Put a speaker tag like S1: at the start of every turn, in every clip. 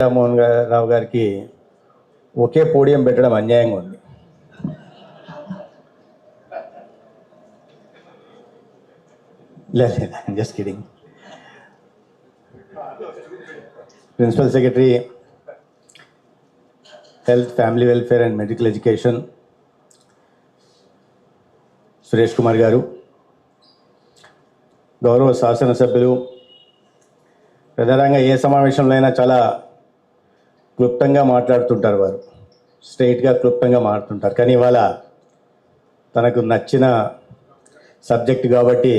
S1: రామ్మోహన్ రావు గారికి ఒకే పోడియం పెట్టడం అన్యాయంగా ఉంది. లేదు, just kidding. Principal secretary health, family welfare and medical education Suresh Kumar garu, గౌరవ శాసనసభ్యులు, ప్రధానంగా ఏ సమావేశంలో అయినా చాలా క్లుప్తంగా మాట్లాడుతుంటారు. వారు స్ట్రైట్గా క్లుప్తంగా మాట్లాడుతుంటారు. కానీ ఇవాళ తనకు నచ్చిన సబ్జెక్ట్ కాబట్టి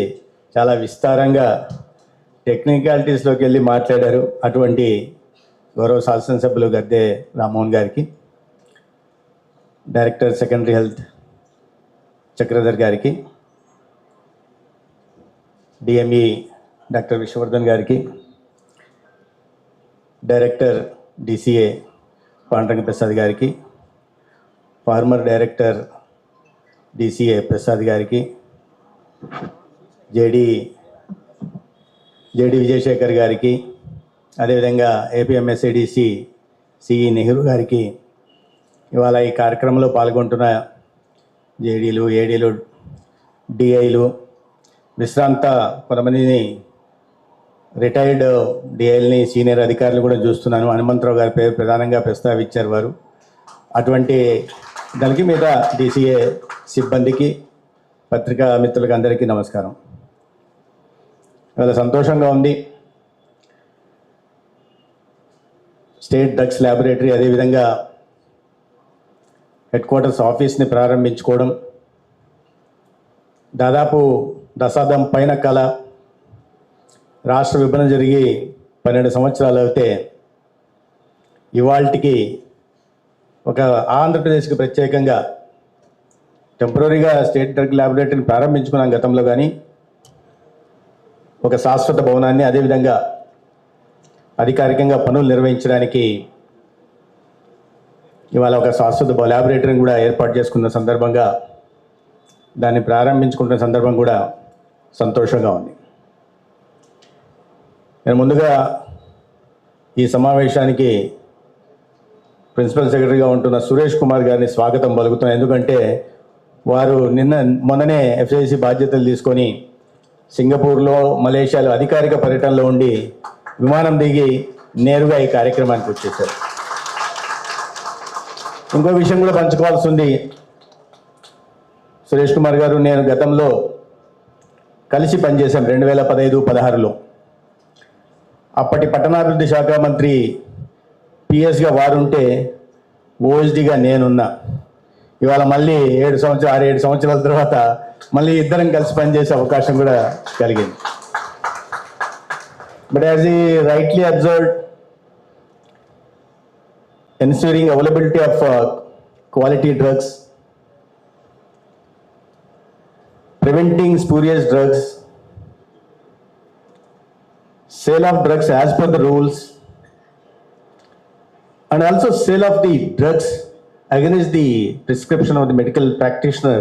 S1: చాలా విస్తారంగా టెక్నికాలిటీస్లోకి వెళ్ళి మాట్లాడారు. అటువంటి గౌరవ శాసనసభ్యులు గద్దె రామ్మోహన్ గారికి, డైరెక్టర్ సెకండరీ హెల్త్ చక్రధర్ గారికి, డిఎంఈ డాక్టర్ విశ్వవర్ధన్ గారికి, డైరెక్టర్ డిసిఏ పాండ్రంగ ప్రసాద్ గారికి, ఫార్మర్ డైరెక్టర్ డిసిఏ ప్రసాద్ గారికి, జేడి విజయశేఖర్ గారికి, అదేవిధంగా ఏపీఎంఎస్ఏడిసి సిఈ నెహ్రూ గారికి, ఇవాళ ఈ కార్యక్రమంలో పాల్గొంటున్న జేడీలు, ఏడీలు, డిఐలు, విశ్రాంత కొంతమందిని రిటైర్డ్ డిఐల్ని, సీనియర్ అధికారులు కూడా చూస్తున్నాను. హనుమంతరావు గారి పేరు ప్రధానంగా ప్రస్తావించారు వారు. అటువంటి దానికి మీద డిసిఏ సిబ్బందికి, పత్రికా మిత్రులకు అందరికీ నమస్కారం. చాలా సంతోషంగా ఉంది. స్టేట్ డ్రగ్స్ ల్యాబొరేటరీ, అదేవిధంగా హెడ్ క్వార్టర్స్ ఆఫీస్ని ప్రారంభించుకోవడం దాదాపు దశాబ్దం పైన కల. రాష్ట్ర విభజన జరిగి 12 సంవత్సరాలు అయితే ఇవాళకి ఒక ఆంధ్రప్రదేశ్కి ప్రత్యేకంగా టెంపరీగా స్టేట్ డ్రగ్ ల్యాబొరేటరీని ప్రారంభించుకున్నాం గతంలో. కానీ ఒక శాశ్వత భవనాన్ని, అదేవిధంగా అధికారికంగా పనులు నిర్వహించడానికి ఇవాళ ఒక శాశ్వత ల్యాబొరేటరీని కూడా ఏర్పాటు చేసుకున్న సందర్భంగా, దాన్ని ప్రారంభించుకుంటున్న సందర్భం కూడా సంతోషంగా ఉంది. నేను ముందుగా ఈ సమావేశానికి ప్రిన్సిపల్ సెక్రటరీగా ఉంటున్న సురేష్ కుమార్ గారిని స్వాగతం పలుకుతున్నాను. ఎందుకంటే వారు మొన్ననే ఎఫ్ఐసి బాధ్యతలు తీసుకొని సింగపూర్లో, మలేషియాలో అధికారిక పర్యటనలో ఉండి విమానం దిగి నేరుగా ఈ కార్యక్రమానికి వచ్చేసారు. ఇంకో విషయం కూడా పంచుకోవాల్సి ఉంది. సురేష్ కుమార్ గారు, నేను గతంలో కలిసి పనిచేశాం 2015-16లో. అప్పటి పట్టణాభివృద్ధి శాఖ మంత్రి పిఎస్గా వారుంటే ఓఎస్డిగా నేనున్నా. ఇవాళ మళ్ళీ 6-7 సంవత్సరాల తర్వాత మళ్ళీ ఇద్దరం కలిసి పనిచేసే అవకాశం కూడా కలిగింది. బట్ యాజ్ ఈ rightly observed, ensuring availability of quality drugs, preventing spurious drugs, sale of drugs as per the rules, and also sale of the drugs against the prescription of the medical practitioner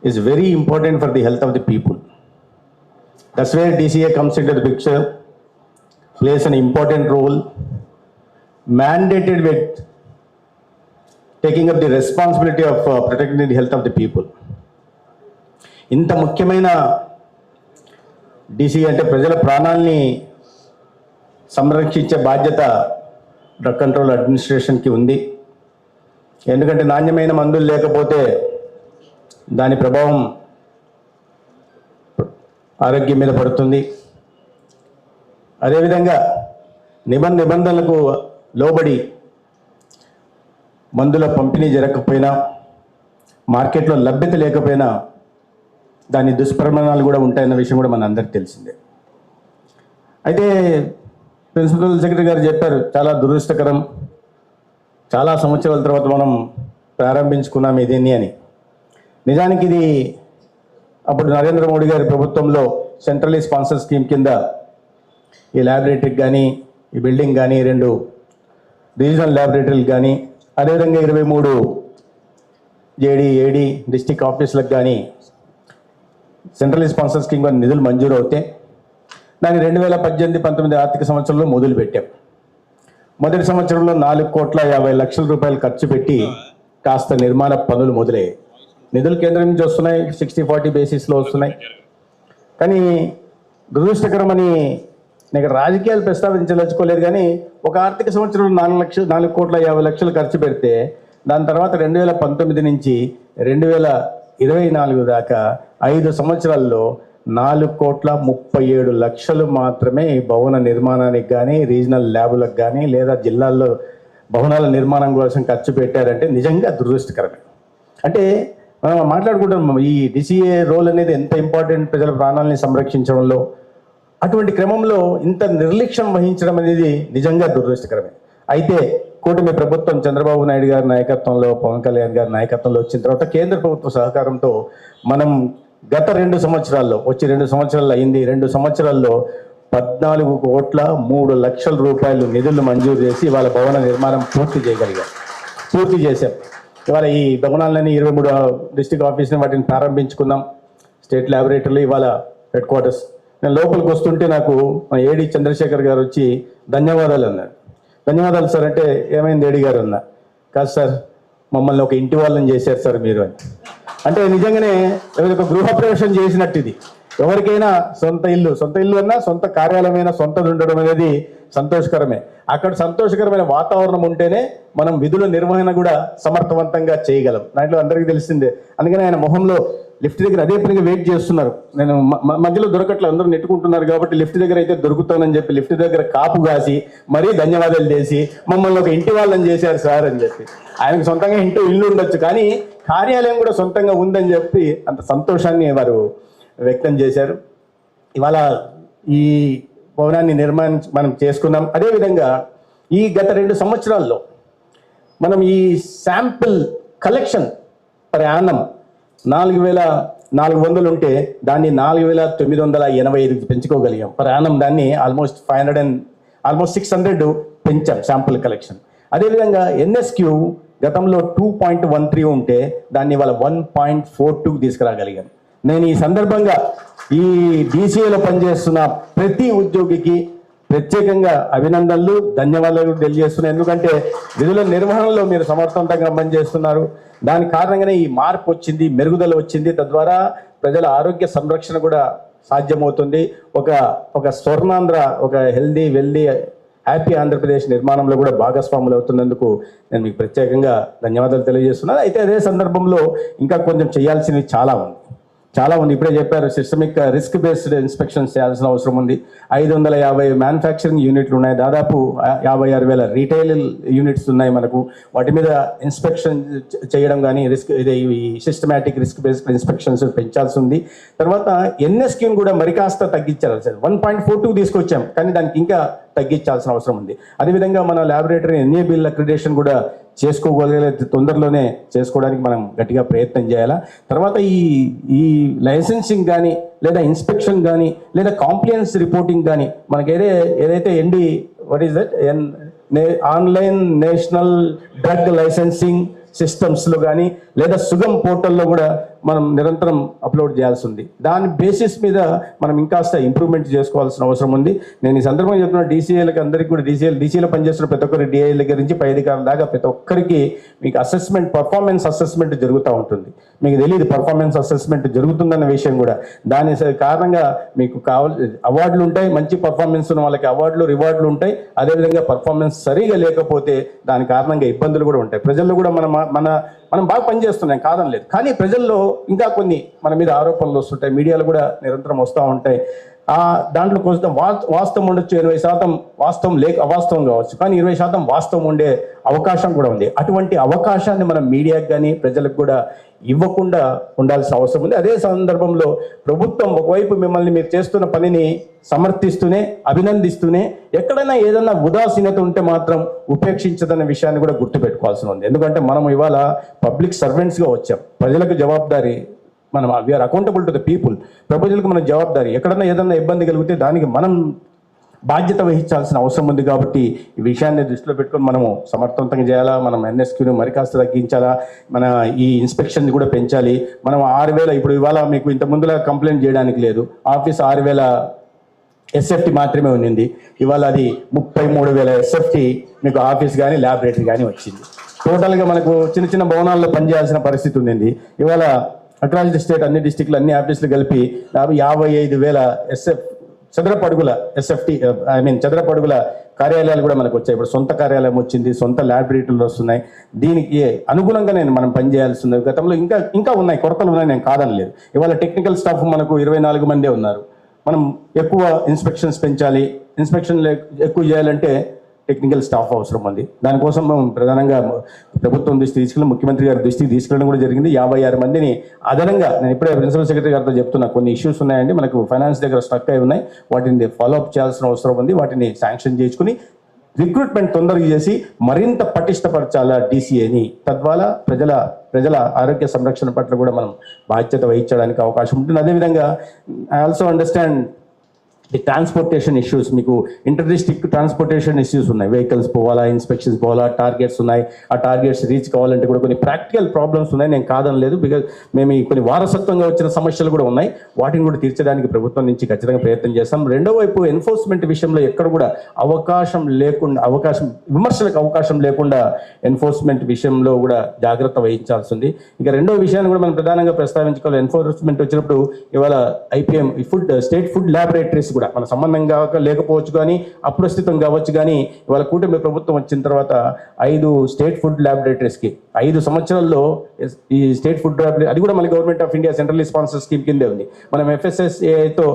S1: is very important for the health of the people. That's where DCA comes into the picture, plays an important role, mandated with taking up the responsibility of protecting the health of the people. ఇంత ముఖ్యమైన DC అంటే ప్రజల ప్రాణాలని సంరక్షించే బాధ్యత drug control అడ్మినిస్ట్రేషన్కి ఉంది. ఎందుకంటే నాణ్యమైన మందులు లేకపోతే దాని ప్రభావం ఆరోగ్యం మీద పడుతుంది. అదేవిధంగా నిబంధనలకు లోబడి మందుల పంపిణీ జరగకపోయినా, మార్కెట్లో లభ్యత లేకపోయినా దాని దుష్పరిణామాలు కూడా ఉంటాయన్న విషయం కూడా మన అందరికీ తెలిసిందే. అయితే ప్రిన్సిపల్ సెక్రటరీ గారు చెప్పారు, చాలా దురదృష్టకరం, చాలా సంవత్సరాల తర్వాత మనం ప్రారంభించుకున్నాం దీన్ని అని. నిజానికి ఇది అప్పుడు నరేంద్ర మోడీ గారి ప్రభుత్వంలో సెంట్రలీ స్పాన్సర్ స్కీమ్ కింద ఈ ల్యాబొరేటరీకి కానీ, ఈ బిల్డింగ్ కానీ, 2 రీజనల్ ల్యాబొరేటరీలు కానీ, అదేవిధంగా 23 జేడీ, ఏడీ డిస్టిక్ ఆఫీసులకు కానీ సెంట్రల్ స్పాన్సర్ స్కీమ్ కానీ నిధులు మంజూరు అవుతే దాన్ని 2018-19 ఆర్థిక సంవత్సరంలో మొదలుపెట్టాం. మొదటి సంవత్సరంలో 4,50,00,000 ఖర్చు పెట్టి కాస్త నిర్మాణ పనులు మొదలయ్యాయి. నిధులు కేంద్రం నుంచి వస్తున్నాయి, 60-40 బేసిస్లో వస్తున్నాయి. కానీ దురదృష్టకరమని నేను రాజకీయాలు ప్రస్తావించదలుచుకోలేదు, కానీ ఒక ఆర్థిక సంవత్సరంలో 4,50,00,000 ఖర్చు పెడితే దాని తర్వాత 2019 నుంచి 2024 దాకా 5 సంవత్సరాల్లో 4,37,00,000 మాత్రమే ఈ భవన నిర్మాణానికి కానీ, రీజనల్ ల్యాబులకు కానీ, లేదా జిల్లాల్లో భవనాల నిర్మాణం కోసం ఖర్చు పెట్టారంటే నిజంగా దురదృష్టకరమే. అంటే మనం మాట్లాడుకుంటాం ఈ డిసిఏ రోల్ అనేది ఎంత ఇంపార్టెంట్ ప్రజల ప్రాణాలని సంరక్షించడంలో. అటువంటి క్రమంలో ఇంత నిర్లక్ష్యం వహించడం అనేది నిజంగా దురదృష్టకరమే. అయితే కూటమి ప్రభుత్వం చంద్రబాబు నాయుడు గారి నాయకత్వంలో, పవన్ కళ్యాణ్ గారి నాయకత్వంలో వచ్చిన తర్వాత కేంద్ర ప్రభుత్వ సహకారంతో మనం గత 2 సంవత్సరాల్లో, వచ్చి 2 సంవత్సరాలు అయింది, 2 సంవత్సరాల్లో 14,03,00,000 రూపాయలు నిధులు మంజూరు చేసి ఇవాళ భవన నిర్మాణం పూర్తి చేశాం. ఇవాళ ఈ భవనాలన్నీ 23 డిస్ట్రిక్ట్ ఆఫీస్ని వాటిని ప్రారంభించుకున్నాం. స్టేట్ ల్యాబొరేటరీలో ఇవాళ హెడ్ క్వార్టర్స్. నేను లోపలికి వస్తుంటే నాకు మా ఏడి చంద్రశేఖర్ గారు వచ్చి ధన్యవాదాలు అన్నారు. ధన్యవాదాలు సార్ అంటే ఏమైంది ఏడి గారు అన్నా. కాదు సార్, మమ్మల్ని ఒక ఇంటి వాళ్ళని చేశారు సార్ మీరు అని. అంటే నిజంగానే ఒక గృహప్రవేశం చేసినట్టు ఇది. ఎవరికైనా సొంత ఇల్లు అన్నా, సొంత కార్యాలయమైనా సొంతది ఉండడం అనేది సంతోషకరమే. అక్కడ సంతోషకరమైన వాతావరణం ఉంటేనే మనం విధుల నిర్వహణ కూడా సమర్థవంతంగా చేయగలం. దాంట్లో అందరికీ తెలిసిందే. అందుకని ఆయన మొహంలో లిఫ్ట్ దగ్గర అదే పనిగా వెయిట్ చేస్తున్నారు. నేను మధ్యలో దొరకట్లేదు, అందరూ నెట్టుకుంటున్నారు కాబట్టి లిఫ్ట్ దగ్గర అయితే దొరుకుతానని చెప్పి లిఫ్ట్ దగ్గర కాపు కాసి మరీ ధన్యవాదాలు చేసి మమ్మల్ని ఒక ఇంటి వాళ్ళని చేశారు సార్ అని చెప్పి. ఆయనకు సొంతంగా ఇల్లు ఉండొచ్చు, కానీ కార్యాలయం కూడా సొంతంగా ఉందని చెప్పి అంత సంతోషాన్ని వారు వ్యక్తం చేశారు. ఇవాళ ఈ భవనాన్ని మనం చేసుకున్నాం. అదేవిధంగా ఈ గత 2 సంవత్సరాల్లో మనం ఈ శాంపిల్ కలెక్షన్ పర్ యానం 4,400 ఉంటే దాన్ని 4,985 పెంచుకోగలిగాం పర్ యానం. దాన్ని ఆల్మోస్ట్ 600 పెంచాం శాంపుల్ కలెక్షన్. అదేవిధంగా ఎన్ఎస్క్యూ గతంలో 2.13 ఉంటే దాన్ని ఇవాళ 1.42 తీసుకురాగలిగాం. నేను ఈ సందర్భంగా ఈ డీసీఏలో పనిచేస్తున్న ప్రతి ఉద్యోగికి ప్రత్యేకంగా అభినందనలు, ధన్యవాదాలు తెలియజేస్తున్నాను. ఎందుకంటే విధుల నిర్వహణలో మీరు సమర్థవంతంగా పనిచేస్తున్నారు. దాని కారణంగానే ఈ మార్పు వచ్చింది, మెరుగుదల వచ్చింది. తద్వారా ప్రజల ఆరోగ్య సంరక్షణ కూడా సాధ్యమవుతుంది. ఒక స్వర్ణాంధ్ర, ఒక హెల్దీ హ్యాపీ ఆంధ్రప్రదేశ్ నిర్మాణంలో కూడా భాగస్వాములు అవుతున్నందుకు నేను మీకు ప్రత్యేకంగా ధన్యవాదాలు తెలియజేస్తున్నాను. అయితే అదే సందర్భంలో ఇంకా కొంచెం చేయాల్సినవి చాలా ఉంది. ఇప్పుడే చెప్పారు, సిస్టమిక్ రిస్క్ బేస్డ్ ఇన్స్పెక్షన్స్ చేయాల్సిన అవసరం ఉంది. 550 మ్యానుఫ్యాక్చరింగ్ యూనిట్లు ఉన్నాయి, దాదాపు 56,000 రీటైల్ యూనిట్స్ ఉన్నాయి మనకు. వాటి మీద ఇన్స్పెక్షన్ చేయడం కానీ సిస్టమాటిక్ రిస్క్ బేస్డ్ ఇన్స్పెక్షన్స్ పెంచాల్సి ఉంది. తర్వాత ఎన్ఎస్క్యూని కూడా మరి కాస్త తగ్గించాలి. 1.42 తీసుకొచ్చాం, కానీ దానికి ఇంకా తగ్గించాల్సిన అవసరం ఉంది. అదేవిధంగా మన ల్యాబొరేటరీ ఎన్ఏబిల్ అక్రిడేషన్ కూడా చేసుకోగలిగే తొందరలోనే చేసుకోవడానికి మనం గట్టిగా ప్రయత్నం చేయాలా. తర్వాత ఈ లైసెన్సింగ్ కానీ, లేదా ఇన్స్పెక్షన్ కానీ, లేదా కాంప్లైన్స్ రిపోర్టింగ్ కానీ మనకి ఏదైతే what is that online national drug licensing సిస్టమ్స్లో కానీ, లేదా సుగమ్ పోర్టల్లో కూడా మనం నిరంతరం అప్లోడ్ చేయాల్సి ఉంది. దాని బేసిస్ మీద మనం ఇంకాస్త ఇంప్రూవ్మెంట్ చేసుకోవాల్సిన అవసరం ఉంది. నేను ఈ సందర్భంగా చెప్తున్న డీసీఏలకు అందరికీ కూడా, డీసీలో పనిచేస్తున్న ప్రతి ఒక్కరి డిఐల దగ్గర నుంచి పై అధికారుల దాకా ప్రతి ఒక్కరికి మీకు పర్ఫార్మెన్స్ అసెస్మెంట్ జరుగుతూ ఉంటుంది. మీకు తెలియదు పర్ఫార్మెన్స్ అసెస్మెంట్ జరుగుతుందన్న విషయం కూడా. దాని కారణంగా మీకు అవార్డులు ఉంటాయి, మంచి పర్ఫార్మెన్స్ ఉన్న వాళ్ళకి అవార్డులు, రివార్డులు ఉంటాయి. అదేవిధంగా పర్ఫార్మెన్స్ సరిగా లేకపోతే దాని కారణంగా ఇబ్బందులు కూడా ఉంటాయి. ప్రజల్లో కూడా మనం బాగా పనిచేస్తున్నాం కాదనలేదు, కానీ ప్రజల్లో ఇంకా కొన్ని మన మీద ఆరోపణలు వస్తుంటాయి, మీడియాలో కూడా నిరంతరం వస్తూ ఉంటాయి. దాంట్లో కొంచెం వాస్తవం ఉండొచ్చు, 20% వాస్తవం అవాస్తవం కావచ్చు, కానీ 20% వాస్తవం ఉండే అవకాశం కూడా ఉంది. అటువంటి అవకాశాన్ని మనం మీడియాకి కానీ ప్రజలకు కూడా ఇవ్వకుండా ఉండాల్సిన అవసరం ఉంది. అదే సందర్భంలో ప్రభుత్వం ఒకవైపు మిమ్మల్ని మీరు చేస్తున్న పనిని సమర్థిస్తూనే, అభినందిస్తూనే, ఎక్కడైనా ఏదైనా ఉదాసీనత ఉంటే మాత్రం ఉపేక్షించదన్న విషయాన్ని కూడా గుర్తుపెట్టుకోవాల్సి ఉంది. ఎందుకంటే మనం ఇవాళ పబ్లిక్ సర్వెంట్స్గా వచ్చాం, ప్రజలకు జవాబుదారీ, మనం we are accountable to the people. ప్రజలకు మన జవాబుదారీ. ఎక్కడన్నా ఏదన్నా ఇబ్బంది కలిగితే దానికి మనం బాధ్యత వహించాల్సిన అవసరం ఉంది. కాబట్టి ఈ విషయాన్ని దృష్టిలో పెట్టుకొని మనము సమర్థవంతంగా చేయాలా. మనం ఎన్ఎస్క్యూని మరి కాస్త తగ్గించాలా, మన ఈ ఇన్స్పెక్షన్ కూడా పెంచాలి. మనం 6,000 ఇప్పుడు ఇవాళ మీకు ఇంత ముందులా కంప్లైంట్ చేయడానికి లేదు. ఆఫీస్ 6,000 ఎస్ఎఫ్టీ మాత్రమే ఉన్నింది. ఇవాళ అది 33,000 ఎస్ఎఫ్టీ మీకు ఆఫీస్ కానీ ల్యాబొరేటరీ కానీ వచ్చింది. టోటల్గా మనకు చిన్న చిన్న భవనాల్లో పనిచేయాల్సిన పరిస్థితి ఉండింది. ఇవాళ అక్రాస్ ది స్టేట్ అన్ని డిస్టిక్లు అన్ని ఆఫీసులు కలిపి 55,000 చదరపు అడుగుల ఎస్ఎఫ్టీ చదరపు అడుగుల కార్యాలయాలు కూడా మనకు వచ్చాయి. ఇప్పుడు సొంత కార్యాలయం వచ్చింది, సొంత ల్యాబొరేటరీలు వస్తున్నాయి. దీనికి అనుగుణంగా మనం పనిచేయాల్సి ఉంది. గతంలో ఇంకా ఉన్నాయి, కొరతలు ఉన్నాయి, నేను కాదనలేదు. ఇవాళ టెక్నికల్ స్టాఫ్ మనకు 24 మందే ఉన్నారు. మనం ఎక్కువ ఇన్స్పెక్షన్స్ పెంచాలి, ఇన్స్పెక్షన్లు ఎక్కువ చేయాలంటే టెక్నికల్ స్టాఫ్ అవసరం ఉంది. దానికోసం మనం ప్రధానంగా ప్రభుత్వం దృష్టి తీసుకెళ్ళి ముఖ్యమంత్రి గారి దృష్టికి తీసుకెళ్ళడం కూడా జరిగింది. 56 మందిని అదనంగా, నేను ఇప్పుడే ప్రిన్సిపల్ సెక్రటరీ గారితో చెప్తున్నా, కొన్ని ఇష్యూస్ ఉన్నాయండి, మనకు ఫైనాన్స్ దగ్గర స్టక్ అయి ఉన్నాయి, వాటిని ఫాలోఅప్ చేయాల్సిన అవసరం ఉంది. వాటిని శాంక్షన్ చేసుకుని రిక్రూట్మెంట్ తొందరగా చేసి మరింత పటిష్టపరచాలా DCAని. తద్వారా ప్రజల ఆరోగ్య సంరక్షణ పట్ల కూడా మనం బాధ్యత వహించడానికి అవకాశం ఉంటుంది. అదేవిధంగా I also understand the transportation issues. మీకు ఇంటర్ డిస్ట్రిక్ట్ ట్రాన్స్పోర్టేషన్ ఇష్యూస్ ఉన్నాయి. వెహికల్స్ పోవాలా, ఇన్స్పెక్షన్స్ పోవాలా, టార్గెట్స్ ఉన్నాయి. ఆ టార్గెట్స్ రీచ్ కావాలంటే కూడా కొన్ని ప్రాక్టికల్ ప్రాబ్లమ్స్ ఉన్నాయి, నేను కాదనలేదు. బికాజ్ మేము కొన్ని వారసత్వంగా వచ్చిన సమస్యలు కూడా ఉన్నాయి. వాటిని కూడా తీర్చడానికి ప్రభుత్వం నుంచి ఖచ్చితంగా ప్రయత్నం చేస్తాం. రెండో వైపు ఎన్ఫోర్స్మెంట్ విషయంలో ఎక్కడ కూడా విమర్శలకు అవకాశం లేకుండా ఎన్ఫోర్స్మెంట్ విషయంలో కూడా జాగ్రత్త వహించాల్సి ఉంది. ఇక రెండో విషయాన్ని కూడా మనం ప్రధానంగా ప్రస్తావించుకోవాలి. ఎన్ఫోర్స్మెంట్ వచ్చినప్పుడు ఇవాళ IPM స్టేట్ ఫుడ్ ల్యాబొరేటరీస్ కూడా మన సంబంధం లేకపోవచ్చు, కానీ అప్రస్తుతం కావచ్చు, కానీ ఇవాళ కూటమి ప్రభుత్వం వచ్చిన తర్వాత 5 స్టేట్ ఫుడ్ ల్యాబొరేటరీస్కి 5 సంవత్సరాల్లో ఈ స్టేట్ ఫుడ్ ల్యాబొరేటరీ, అది కూడా మన government of India central sponsor scheme కిందే ఉంది. మనం FSSAIతో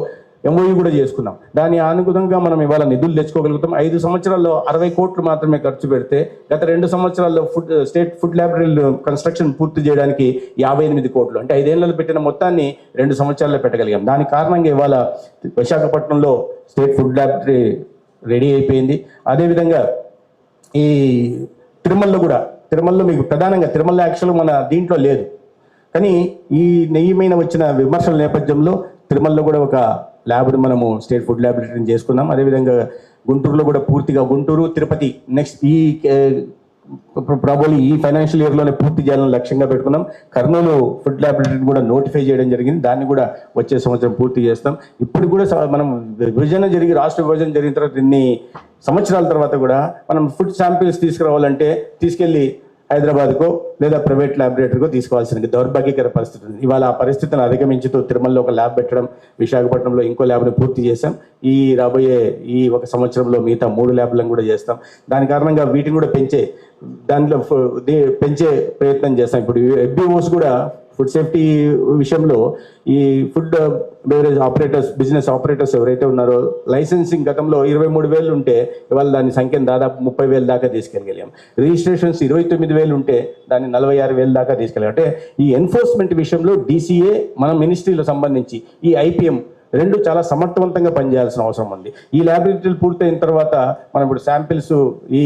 S1: MOU కూడా చేసుకున్నాం. దాని అనుగుణంగా మనం ఇవాళ నిధులు తెచ్చుకోగలుగుతాం. 5 సంవత్సరాల్లో 60 కోట్లు మాత్రమే ఖర్చు పెడితే, గత 2 సంవత్సరాల్లో స్టేట్ ఫుడ్ ల్యాబొరేటరీ కన్స్ట్రక్షన్ పూర్తి చేయడానికి 58 కోట్లు, అంటే 5 ఏళ్లలో పెట్టిన మొత్తాన్ని 2 సంవత్సరాల్లో పెట్టగలిగాం. దాని కారణంగా ఇవాళ విశాఖపట్నంలో స్టేట్ ఫుడ్ ల్యాబొరేటరీ రెడీ అయిపోయింది. అదేవిధంగా ఈ తిరుమలలో మీకు ప్రధానంగా తిరుమల యాక్చువల్ మన దీంట్లో లేదు, కానీ ఈ నెయ్యమైన వచ్చిన విమర్శల నేపథ్యంలో తిరుమలలో కూడా ఒక ల్యాబ్ని మనము స్టేట్ ఫుడ్ ల్యాబొరేటరీని చేసుకున్నాం. అదేవిధంగా గుంటూరులో కూడా పూర్తిగా గుంటూరు, తిరుపతి నెక్స్ట్ ప్రాబబ్లీ ఈ ఫైనాన్షియల్ ఇయర్లోనే పూర్తి చేయాలని లక్ష్యంగా పెట్టుకున్నాం. కర్నూలు ఫుడ్ ల్యాబొరేటరీని కూడా నోటిఫై చేయడం జరిగింది. దాన్ని కూడా వచ్చే సంవత్సరం పూర్తి చేస్తాం. ఇప్పుడు కూడా మనం రాష్ట్ర విభజన జరిగిన తర్వాత ఇన్ని సంవత్సరాల తర్వాత కూడా మనం ఫుడ్ శాంపిల్స్ తీసుకురావాలంటే తీసుకెళ్ళి హైదరాబాద్కో లేదా ప్రైవేట్ ల్యాబొరేటరీకో తీసుకోవాల్సిన దౌర్భాగ్యకర పరిస్థితి ఉంది. ఇవాళ ఆ పరిస్థితిని అధిగమించుతూ తిరుమలలో ఒక ల్యాబ్ పెట్టడం, విశాఖపట్నంలో ఇంకో ల్యాబ్ని పూర్తి చేశాం. రాబోయే ఒక సంవత్సరంలో మిగతా 3 ల్యాబ్లను కూడా చేస్తాం. దాని కారణంగా వీటిని కూడా పెంచే ప్రయత్నం చేస్తాం. ఇప్పుడు FBOs కూడా ఫుడ్ సేఫ్టీ విషయంలో ఈ food beverage operators, business operators ఎవరైతే ఉన్నారో లైసెన్సింగ్ గతంలో 23,000 ఉంటే ఇవాళ దాని సంఖ్యను దాదాపు 30,000 దాకా తీసుకెళ్ళగలిగాం. రిజిస్ట్రేషన్స్ 29,000 ఉంటే దాన్ని 46,000 దాకా తీసుకెళ్ళాం. అంటే ఈ ఎన్ఫోర్స్మెంట్ విషయంలో DCA మన మినిస్ట్రీలో సంబంధించి ఈ IPM రెండు చాలా సమర్థవంతంగా పనిచేయాల్సిన అవసరం ఉంది. ఈ ల్యాబొరేటరీలు పూర్తయిన తర్వాత మనం ఇప్పుడు శాంపిల్స్, ఈ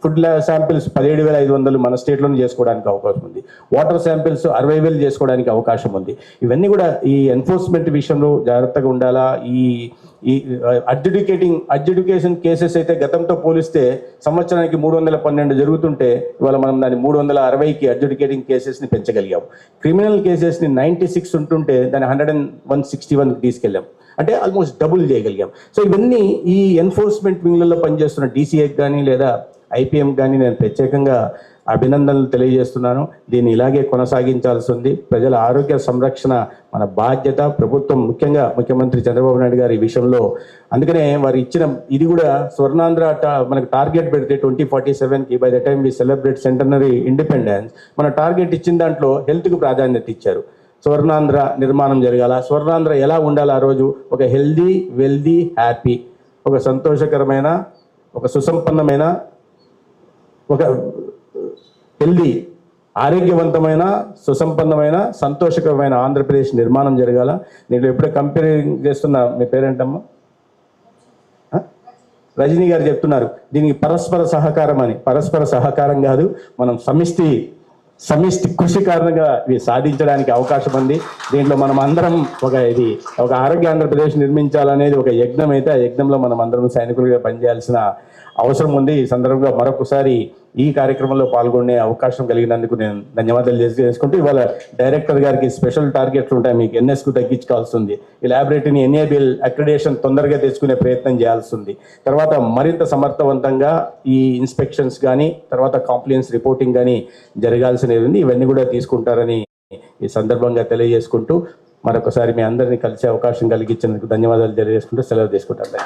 S1: ఫుడ్ శాంపిల్స్ 17,500 మన స్టేట్లోనే చేసుకోవడానికి అవకాశం ఉంది. వాటర్ శాంపిల్స్ 60,000 చేసుకోవడానికి అవకాశం ఉంది. ఇవన్నీ కూడా ఈ ఎన్ఫోర్స్మెంట్ విషయంలో జాగ్రత్తగా ఉండాలా. ఈ అడ్జుడికేషన్ కేసెస్ అయితే గతంతో పోలిస్తే సంవత్సరానికి 312 జరుగుతుంటే ఇవాళ మనం దాన్ని 360కి అడ్జుడికేటింగ్ కేసెస్ని పెంచగలిగాం. క్రిమినల్ కేసెస్ని 96 ఉంటుంటే దాన్ని 161కి తీసుకెళ్ళాం. అంటే ఆల్మోస్ట్ డబుల్ చేయగలిగాం. సో ఇవన్నీ ఈ ఎన్ఫోర్స్మెంట్ వింగ్లలో పనిచేస్తున్న DCAకి కానీ లేదా IPM కానీ నేను ప్రత్యేకంగా అభినందనలు తెలియజేస్తున్నాను. దీన్ని ఇలాగే కొనసాగించాల్సి ఉంది. ప్రజల ఆరోగ్య సంరక్షణ మన బాధ్యత. ప్రభుత్వం ముఖ్యంగా ముఖ్యమంత్రి చంద్రబాబు నాయుడు గారు ఈ విషయంలో, అందుకనే వారు ఇచ్చిన ఇది కూడా స్వర్ణాంధ్ర మనకు టార్గెట్ పెడితే 2047కి by the time we celebrate centenary independence, మన టార్గెట్ ఇచ్చిన దాంట్లో హెల్త్కు ప్రాధాన్యత ఇచ్చారు. స్వర్ణాంధ్ర నిర్మాణం జరగాల. స్వర్ణాంధ్ర ఎలా ఉండాలి? ఆ రోజు ఒక హెల్దీ, వెల్దీ, హ్యాపీ, ఒక సంతోషకరమైన, ఒక సుసంపన్నమైన, ఒక హెల్దీ, ఆరోగ్యవంతమైన, సుసంపన్నమైన, సంతోషకరమైన ఆంధ్రప్రదేశ్ నిర్మాణం జరగాల. నేను ఎప్పుడే కంపేరింగ్ చేస్తున్నా, మీ పేరేంటమ్మా? రజనీ గారు చెప్తున్నారు దీనికి పరస్పర సహకారం అని. పరస్పర సహకారం కాదు, మనం సమిష్టి కృషి కారణంగా ఇవి సాధించడానికి అవకాశం ఉంది. దీంట్లో మనం అందరం ఒక ఆరోగ్య ఆంధ్రప్రదేశ్ నిర్మించాలనేది ఒక యజ్ఞం అయితే, ఆ యజ్ఞంలో మనం అందరం సైనికులుగా పనిచేయాల్సిన అవసరం ఉంది. ఈ సందర్భంగా మరొకసారి ఈ కార్యక్రమంలో పాల్గొనే అవకాశం కలిగినందుకు నేను ధన్యవాదాలు చేసుకుంటూ, ఇవాళ డైరెక్టర్ గారికి స్పెషల్ టార్గెట్లు ఉంటాయి, మీకు ఎన్ఎస్కు తగ్గించుకోవాల్సి ఉంది, ఈ ల్యాబొరేటరీని ఎన్ఏబిఎల్ అక్రిడేషన్ తొందరగా తెచ్చుకునే ప్రయత్నం చేయాల్సి ఉంది, తర్వాత మరింత సమర్థవంతంగా ఈ ఇన్స్పెక్షన్స్ కానీ తర్వాత కాంప్లైన్స్ రిపోర్టింగ్ కానీ జరగాల్సినవి ఉంది. ఇవన్నీ కూడా తీసుకుంటారని ఈ సందర్భంగా తెలియజేసుకుంటూ, మరొకసారి మీ అందరినీ కలిసే అవకాశం కలిగించినందుకు ధన్యవాదాలు తెలియజేసుకుంటూ సెలవు తీసుకుంటాను.